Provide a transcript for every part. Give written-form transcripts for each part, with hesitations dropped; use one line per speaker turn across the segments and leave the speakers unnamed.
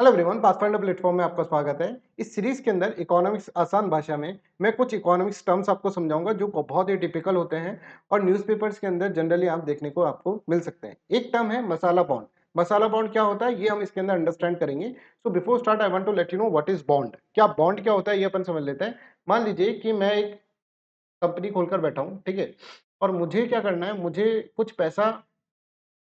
Hello everyone, pathfinder platform में आपका स्वागत है। इस सीरीज के अंदर इकोनॉमिक्स आसान भाषा में मैं कुछ इकोनॉमिक्स टर्म्स आपको समझाऊंगा जो बहुत ही टिपिकल होते हैं और न्यूज़पेपर्स के अंदर जनरली आप देखने को आपको मिल सकते हैं। एक टर्म है मसाला बॉन्ड। मसाला बॉन्ड क्या होता है ये हम इसके अंदर अंडरस्टैंड करेंगे। So before start I want to let you know what is bond. क्या बॉन्ड क्या होता है ये अपन समझ लेते हैं। मान लीजिए कि मैं एक कंपनी खोलकर बैठा हूँ, ठीक है, और मुझे क्या करना है, मुझे कुछ पैसा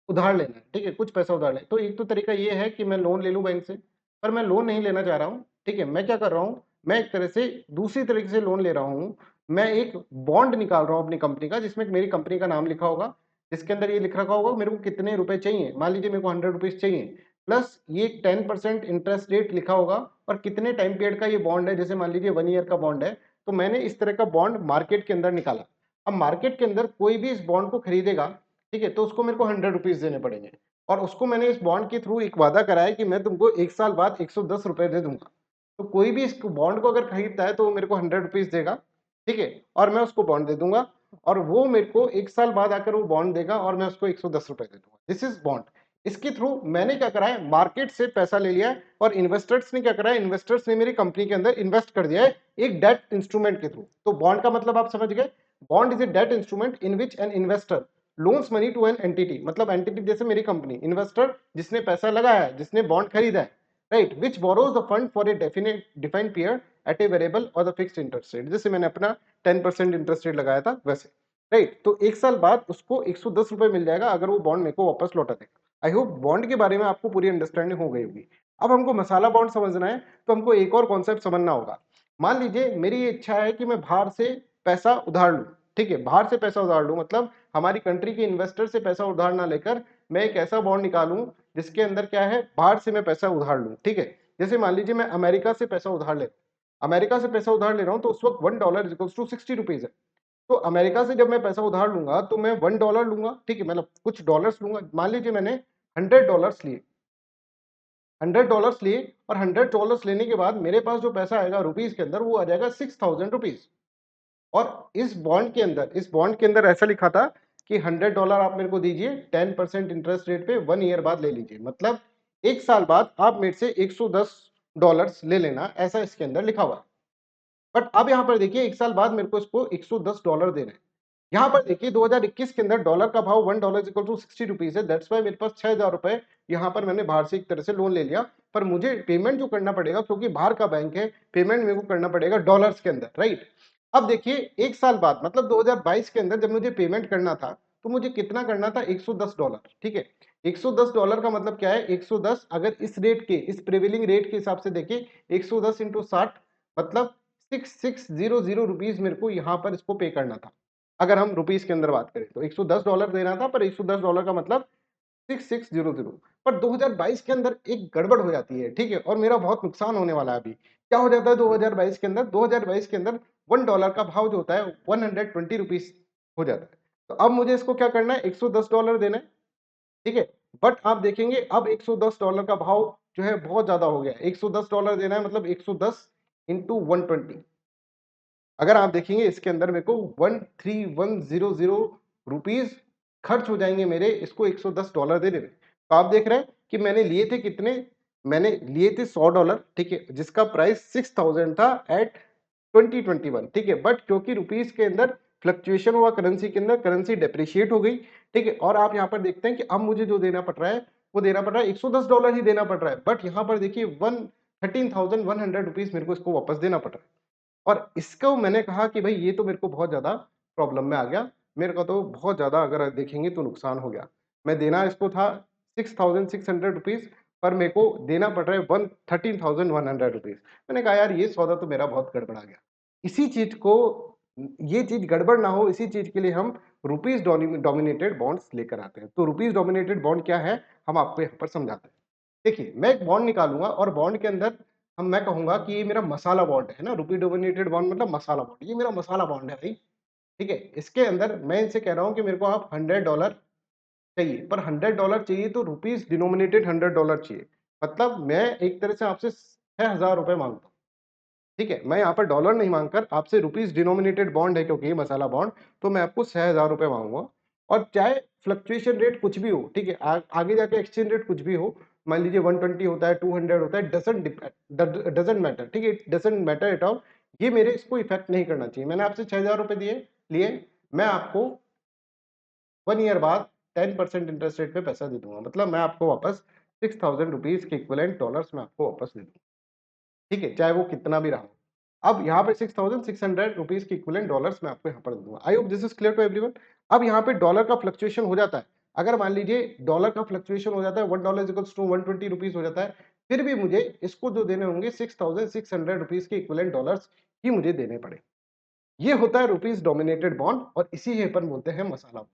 उधार लेना है, ठीक है, कुछ पैसा उधार लें। तो एक तो तरीका ये है कि मैं लोन ले लूँ बैंक से, पर मैं लोन नहीं लेना चाह रहा हूँ, ठीक है। मैं क्या कर रहा हूँ, मैं एक तरह से दूसरी तरीके से लोन ले रहा हूँ। मैं एक बॉन्ड निकाल रहा हूँ अपनी कंपनी का, जिसमें मेरी कंपनी का नाम लिखा होगा, जिसके अंदर ये लिख रखा होगा मेरे को कितने रुपए चाहिए। मान लीजिए मेरे को 100 रुपीज चाहिए, प्लस ये 10% इंटरेस्ट रेट लिखा होगा और कितने टाइम पीरियड का ये बॉन्ड है, जैसे मान लीजिए 1 ईयर का बॉन्ड है। तो मैंने इस तरह का बॉन्ड मार्केट के अंदर निकाला। अब मार्केट के अंदर कोई भी इस बॉन्ड को खरीदेगा, ठीक है, तो उसको मेरे को 100 रुपीज देने पड़ेंगे। और उसको मैंने इस बॉन्ड के थ्रू एक वादा करा है कि मैं तुमको 1 साल बाद 110 रुपए दे दूंगा। तो कोई भी इस बॉन्ड को अगर खरीदता है तो वो मेरे को 100 रुपीज देगा, ठीक है, और मैं उसको बॉन्ड दे दूंगा। और वो मेरे को 1 साल बाद आकर वो बॉन्ड देगा और मैं उसको 110 रुपए दे दूंगा। This is bond. इसके थ्रू मैंने क्या करा है, मार्केट से पैसा ले लिया है और इन्वेस्टर्स ने क्या करा है, इन्वेस्टर्स ने मेरी कंपनी के अंदर इन्वेस्ट कर दिया है एक डेट इंस्ट्रूमेंट के थ्रू। तो बॉन्ड का मतलब आप समझ गए। Bond is a debt instrument in which an investor loans money to an entity, मतलब एंटिटी जैसे मेरी कंपनी, इन्वेस्टर जिसने पैसा लगाया है, जिसने बॉन्ड खरीदा है, right, which borrows the fund for a definite defined period at a variable or the fixed interest rate. जैसे मैंने अपना 10% इंटरेस्ट रेट लगाया था वैसे, राइट। तो 1 साल बाद उसको 110 रुपए मिल जाएगा अगर वो बॉन्ड मेरे को वापस लौटा देगा। आई होप बॉन्ड के बारे में आपको पूरी अंडरस्टैंडिंग हो गई होगी। अब हमको मसाला बॉन्ड समझना है तो हमको एक और कॉन्सेप्ट समझना होगा। मान लीजिए मेरी ये इच्छा है कि मैं बाहर से पैसा उधार लूं, ठीक है, बाहर से पैसा उधार लूं, मतलब हमारी कंट्री के इन्वेस्टर से पैसा उधार ना लेकर मैं एक ऐसा बॉन्ड निकालूं जिसके अंदर क्या है, बाहर से मैं पैसा उधार लूं, ठीक है। जैसे मान लीजिए मैं अमेरिका से पैसा उधार ले अमेरिका से पैसा उधार ले रहा हूं, तो उस वक्त $1 = 60 रुपीज है। तो अमेरिका से जब मैं पैसा उधार लूंगा तो मैं $1 लूंगा, ठीक है, मतलब कुछ डॉलर्स लूंगा। मान लीजिए मैंने $100 लिए, $100 लिए, और $100 लेने के बाद मेरे पास जो पैसा आएगा रुपीज के अंदर वो आ जाएगा 6000 रुपीज। और इस बॉन्ड के अंदर ऐसा लिखा था कि $100 आप मेरे को दीजिए 10% इंटरेस्ट रेट पे 1 ईयर बाद ले लीजिए, मतलब 1 साल बाद आप मेरे से $110 ले लेना, ऐसा इसके अंदर लिखा हुआ है। बट अब यहाँ पर देखिए 1 साल बाद मेरे को इसको $110 देना है। यहाँ पर देखिए 2021 के अंदर डॉलर का भाव $1 = 60 रुपीज है। दैट्स वाई मेरे पास 6000 रुपए यहाँ पर मैंने बाहर से एक तरह से लोन ले लिया। पर मुझे पेमेंट जो करना पड़ेगा, क्योंकि बाहर का बैंक है, पेमेंट मेरे को करना पड़ेगा डॉलर्स के अंदर, राइट। अब देखिए 1 साल बाद मतलब 2022 के अंदर जब मुझे पेमेंट करना था तो मुझे कितना करना था, $110, ठीक है। $110 का मतलब क्या है, 110 अगर इस रेट के, इस प्रिवेलिंग रेट के हिसाब से देखिए, 110 इंटू 60 मतलब 6600 रुपीज मेरे को यहाँ पर इसको पे करना था। अगर हम रुपीस के अंदर बात करें तो $110 देना था, पर $110 का मतलब 6600। पर 2022 के अंदर एक गड़बड़ हो जाती है, ठीक है, और मेरा बहुत नुकसान होने वाला है अभी। क्या हो जाता है 2022 के अंदर, 2022 के अंदर $1 का भाव जो होता है 120 रुपीज हो जाता है। तो अब मुझे इसको क्या करना है, $110 देना है, ठीक है। बट आप देखेंगे अब $110 का भाव जो है बहुत ज्यादा हो गया है। $110 देना है मतलब 110 इंटू 120। अगर आप देखेंगे इसके अंदर मेरे को 13100 रुपीज खर्च हो जाएंगे मेरे, इसको $110 देने में। तो आप देख रहे हैं कि मैंने लिए थे कितने, मैंने लिए थे $100, ठीक है, जिसका प्राइस 6000 था एट 2021, ठीक है। बट क्योंकि रुपीस के अंदर फ्लक्चुएशन हुआ, करेंसी के अंदर करेंसी डेप्रिशिएट हो गई, ठीक है, और आप यहाँ पर देखते हैं कि अब मुझे जो देना पड़ रहा है वो देना पड़ रहा है $110 ही देना पड़ रहा है। बट यहाँ पर देखिए 113,100 रुपीज मेरे को इसको वापस देना पड़ रहा है। और इसको मैंने कहा कि भाई ये तो मेरे को बहुत ज़्यादा प्रॉब्लम में आ गया, मेरे को तो बहुत ज़्यादा अगर देखेंगे तो नुकसान हो गया। मैं देना इसको था 6600 रुपीज़, पर मेरे को देना पड़ रहा है 113,100 रुपीज़। मैंने कहा यार ये सौदा तो मेरा बहुत गड़बड़ा गया। इसी चीज़ को, ये चीज़ गड़बड़ ना हो, इसी चीज़ के लिए हम रुपीज़ डोमिनेटेड बॉन्ड्स लेकर आते हैं। तो रुपीज़ डोमिनेटेड बॉन्ड क्या है, हम आपको यहाँ पर समझाते हैं। देखिए मैं एक बॉन्ड निकालूंगा और बॉन्ड के अंदर हम, मैं कहूंगा कि ये मेरा मसाला बॉन्ड है ना, रुपी डोमिनेटेड बॉन्ड मतलब मसाला बॉन्ड, ये मेरा मसाला बॉन्ड है भाई, ठीक है। इसके अंदर मैं इनसे कह रहा हूं कि मेरे को आप $100 चाहिए, पर $100 चाहिए तो रुपीज डिनोमिनेटेड $100 चाहिए। मतलब मैं एक तरह से आपसे 6000 रुपए मांगता हूँ, ठीक है। मैं यहाँ पर डॉलर नहीं मांगकर आपसे रुपीज डिनोमिनेटेड बॉन्ड है क्योंकि ये मसाला बॉन्ड, तो मैं आपको 6000 रुपए मांगूंगा। और चाहे फ्लक्चुएशन रेट कुछ भी हो, ठीक है, आगे जाके एक्सचेंज रेट कुछ भी हो, मान लीजिए 120 होता है, 200 होता है, डजंट मैटर, ठीक है, it doesn't matter at all, ये मेरे इसको इफेक्ट नहीं करना चाहिए। मैंने आपसे 6000 रुपए लिए, मैं आपको 1 ईयर बाद 10% इंटरेस्ट रेट पे पैसा दे दूंगा, मतलब मैं आपको वापस 6000 रुपीज के इक्विवेलेंट डॉलर्स में आपको वापस दे दूंगा, ठीक है, चाहे वो कितना भी रहा हो। अब यहाँ पे 6600 रुपीज की इक्विवेलेंट डॉलर्स मैं आपको यहाँ पर दूंगा। I hope this is clear to everyone. अब यहाँ पे डॉलर का फ्लक्चुएशन हो जाता है, अगर मान लीजिए डॉलर का फ्लक्चुएशन हो जाता है, $1 इक्वल्स टू 120 रुपीज हो जाता है, फिर भी मुझे इसको जो देने होंगे 6600 रुपीज के इक्विवेलेंट डॉलर्स ही मुझे देने पड़े। ये होता है रुपीज डोमिनेटेड बॉन्ड और इसी ही अपन बोलते हैं masala bond.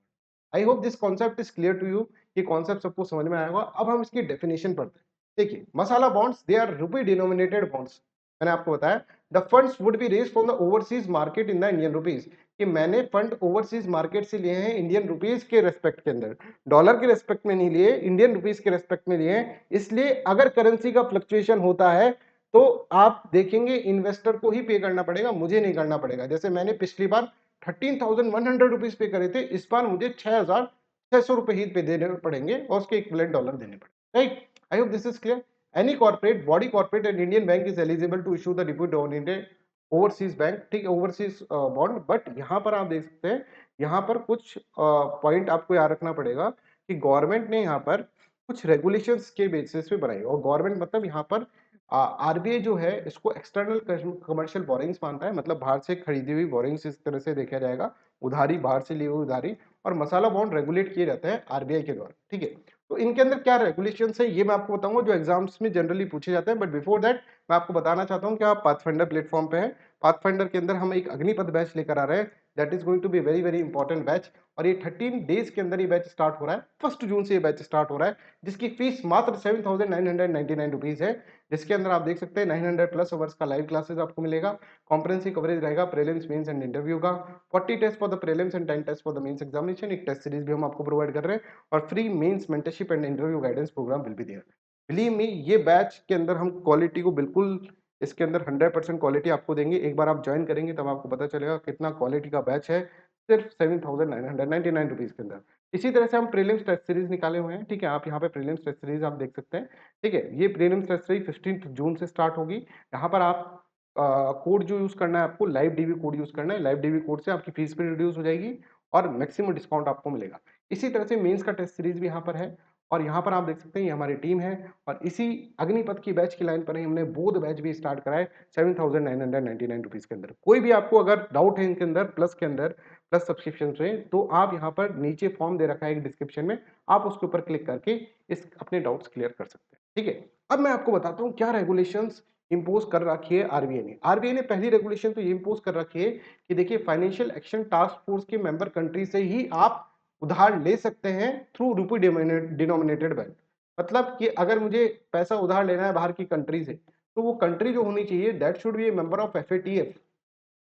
I hope this concept is clear to you, ये कॉन्सेप्ट सबको समझ में आएगा। अब हम इसकी डेफिनेशन पढ़ते हैं। देखिए, masala bonds they are rupee denominated bonds. मैंने आपको बताया the funds would be raised from the overseas market in the Indian rupees, कि मैंने फंड ओवरसीज मार्केट से लिए हैं इंडियन रुपीज के रेस्पेक्ट के अंदर, डॉलर के रेस्पेक्ट में नहीं लिए, इंडियन रुपीज के रेस्पेक्ट में लिए हैं। इसलिए अगर करेंसी का फ्लक्चुएशन होता है तो आप देखेंगे इन्वेस्टर को ही पे करना पड़ेगा, मुझे नहीं करना पड़ेगा। जैसे मैंने पिछली बार 13,100 रुपीज पे करे थे, इस बार मुझे 6,600 रुपए ही पे देने पड़ेंगे और उसके इक्विवेलेंट डॉलर देने पड़ेंगे, right. I hope this is clear. Any corporate body, corporate and Indian bank is eligible to issue the rupee denominated overseas bank, ठीक है, ओवरसीज बॉन्ड। बट यहाँ पर आप देख सकते हैं, यहाँ पर कुछ पॉइंट आपको याद रखना पड़ेगा कि गवर्नमेंट ने यहाँ पर कुछ रेगुलेशंस के बेसिस पे बनाई, और गवर्नमेंट मतलब यहाँ पर आरबीआई जो है इसको एक्सटर्नल कमर्शियल बोरिंग्स मानता है, मतलब बाहर से खरीदी हुई बोरिंग्स इस तरह से देखा जाएगा, उधारी, बाहर से ली हुई उधारी। और मसाला बॉन्ड रेगुलेट किए जाते हैं आरबीआई के द्वारा, ठीक है। तो इनके अंदर क्या रेगुलेशंस है ये मैं आपको बताऊंगा, जो एग्जाम्स में जनरली पूछे जाते हैं। बट बिफोर दैट मैं आपको बताना चाहता हूं कि आप पाथफाइंडर प्लेटफॉर्म पे हैं। पाथफाइंडर के अंदर हम एक अग्निपथ बैच लेकर आ रहे हैं, that is going to be very very important batch. और ये 13 डेज के अंदर ये बैच स्टार्ट हो रहा है, 1 जून से ये बैच स्टार्ट हो रहा है, जिसकी फीस मात्र 7,999 रुपीज है, जिसके अंदर आप देख सकते हैं 900 प्लस आवर्स का लाइव क्लासेस आपको मिलेगा, कॉम्प्रिहेंसिव कवरेज रहेगा प्रीलिम्स, मेंस एंड इंटरव्यू का, 40 test for the prelims and 10 test for the mains examination, एक टेस्ट सीरीज भी हम आपको प्रोवाइड कर रहे हैं, और free mains mentorship and interview guidance programme will be there. Believe me, ये बैच के अंदर हम क्वालिटी को बिल्कुल, इसके अंदर 100% क्वालिटी आपको देंगे। एक बार आप ज्वाइन करेंगे तब आपको पता चलेगा कितना क्वालिटी का बैच है, सिर्फ 7,999 रुपीज के अंदर। इसी तरह से हम प्रीलिम्स टेस्ट सीरीज निकाले हुए हैं, ठीक है, आप यहाँ पे प्रीलिम्स टेस्ट सीरीज आप देख सकते हैं, ठीक है। ये प्रीलिम्स टेस्ट सीरीज 15 जून से स्टार्ट होगी। यहाँ पर आप कोड जो यूज करना है, आपको लाइव डीवी कोड यूज करना है, लाइव डीवी कोड से आपकी फीस भी रिड्यूस हो जाएगी और मैक्सिमम डिस्काउंट आपको मिलेगा। इसी तरह से मेंस का टेस्ट सीरीज भी यहाँ पर है, और यहाँ पर आप देख सकते हैं ये हमारी टीम है, और इसी अग्निपथ की बैच की लाइन पर ही हमने बोध बैच भी स्टार्ट कराए 7,999 रुपीज के अंदर। कोई भी आपको अगर डाउट है इनके अंदर, प्लस के अंदर, प्लस सब्सक्रिप्शन में, तो आप यहाँ पर नीचे फॉर्म दे रखा है एक डिस्क्रिप्शन में, आप उसके ऊपर क्लिक करके इस अपने डाउट्स क्लियर कर सकते हैं, ठीक है। अब मैं आपको बताता हूँ क्या रेगुलेशंस इंपोज कर रखी है आरबीआई ने। आरबीआई ने पहली रेगुलेशन तो ये इंपोज कर रखी है कि देखिए, फाइनेंशियल एक्शन टास्क फोर्स के मेंबर कंट्री से ही आप उधार ले सकते हैं थ्रू रूपी डिनोमिनेटेड बैंक। मतलब कि अगर मुझे पैसा उधार लेना है बाहर की कंट्री से, तो वो कंट्री जो होनी चाहिए that should be A member of FATF.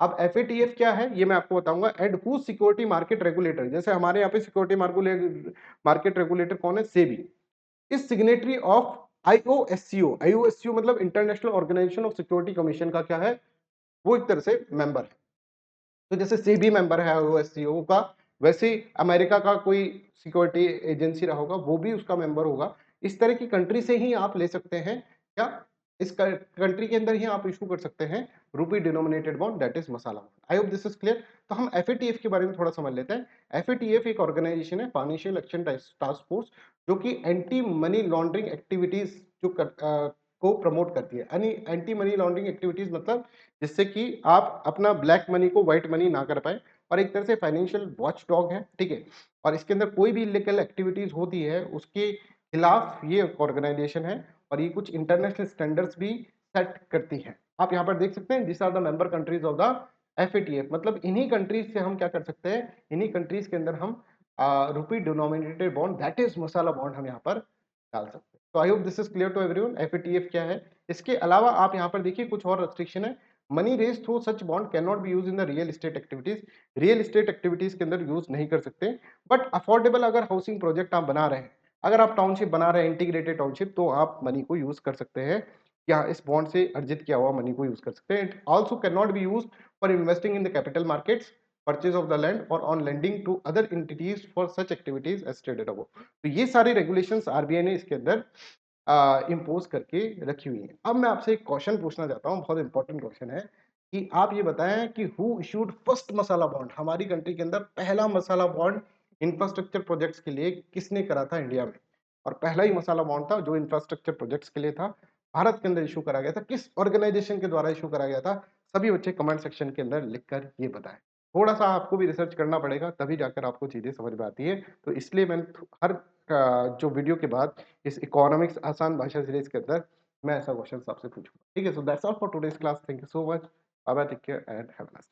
अब एफएटीएफ क्या है ये मैं आपको बताऊंगा, and who security market regulator, जैसे हमारे यहाँ पे सिक्योरिटी मार्केट रेगुलेटर कौन है, SEBI, is signatory of IOSCO. IOSCO मतलब International Organization of Security Commission का क्या है, वो एक तरह से मेंबर है। तो जैसे सेबी मेंबर है आईओएससीओ का, वैसे अमेरिका का कोई सिक्योरिटी एजेंसी रहा होगा वो भी उसका मेंबर होगा। इस तरह की कंट्री से ही आप ले सकते हैं, क्या इस कंट्री के अंदर ही आप इशू कर सकते हैं रूपी denominated bond, that is masala bond. I hope this is clear. तो हम एफएटीएफ के बारे में थोड़ा समझ लेते हैं। एफएटीएफ एक ऑर्गेनाइजेशन है, फाइनेंशियल एक्शन टास्क फोर्स, जो कि एंटी मनी लॉन्ड्रिंग एक्टिविटीज को प्रमोट करती है। यानी एंटी मनी लॉन्ड्रिंग एक्टिविटीज मतलब जिससे कि आप अपना ब्लैक मनी को व्हाइट मनी ना कर पाए, और एक तरह से फाइनेंशियल वॉच डॉग है, ठीक है। और इसके अंदर कोई भी इलीगल एक्टिविटीज होती है उसके खिलाफ ये ऑर्गेनाइजेशन है, और ये कुछ इंटरनेशनल स्टैंडर्ड्स भी सेट करती है। आप यहाँ पर देख सकते हैं this are the member countries of the FATF, मतलब इन्हीं कंट्रीज से हम क्या कर सकते हैं, इन्हीं कंट्रीज के अंदर हम rupee denominated bond that is masala bond हम यहाँ पर डाल सकते हैं। तो I hope this is clear to everyone FATF क्या है। इसके अलावा आप यहाँ पर देखिए कुछ और रेस्ट्रिक्शन है। Money raise through such bond can not be use in the real estate activities, real estate activities के अंदर यूज नहीं कर सकते। बट अफोर्डेबल अगर हाउसिंग प्रोजेक्ट आप बना रहे हैं, अगर आप टाउनशिप बना रहे हैं इंटीग्रेटेड टाउनशिप, तो आप मनी को यूज कर सकते हैं, या इस बॉन्ड से अर्जित किया हुआ मनी को यूज कर सकते हैं। It also can not be use for investing in the capital markets, purchase of the land और on lending to other entities for such activities as stated above. तो ये सारे रेगुलेशंस आरबीआई ने इसके अंदर इम्पोज़ करके रखी हुई हैं। अब मैं आपसे एक क्वेश्चन पूछना चाहता हूँ, बहुत इंपॉर्टेंट क्वेश्चन है कि आप ये बताएँ कि हू इश्यूड फर्स्ट मसाला बॉन्ड? हमारी कंट्री के अंदर पहला मसाला बॉन्ड इंफ्रास्ट्रक्चर प्रोजेक्ट्स के लिए किसने करा था इंडिया में? और पहला ही मसाला बॉन्ड था जो इंफ्रास्ट्रक्चर प्रोजेक्ट्स के लिए था, भारत के अंदर इश्यू करा गया था, किस ऑर्गनाइज़ेशन के द्वारा इश्यू करा गया था? सभी बच्चे कमेंट सेक्शन के अंदर लिखकर ये बताएँ। थोड़ा-सा आपको भी रिसर्च करना पड़ेगा, तभी जाकर आपको चीज़ें समझ में आती है। तो इसलिए मैंने हर जो वीडियो के बाद इस इकोनॉमिक्स आसान भाषा सीरीज़ के अंदर मैं ऐसा क्वेश्चन आपसे पूछूँगा। ठीक है? So that's all for today's class. Thank you so much. Bye bye, take care and have a nice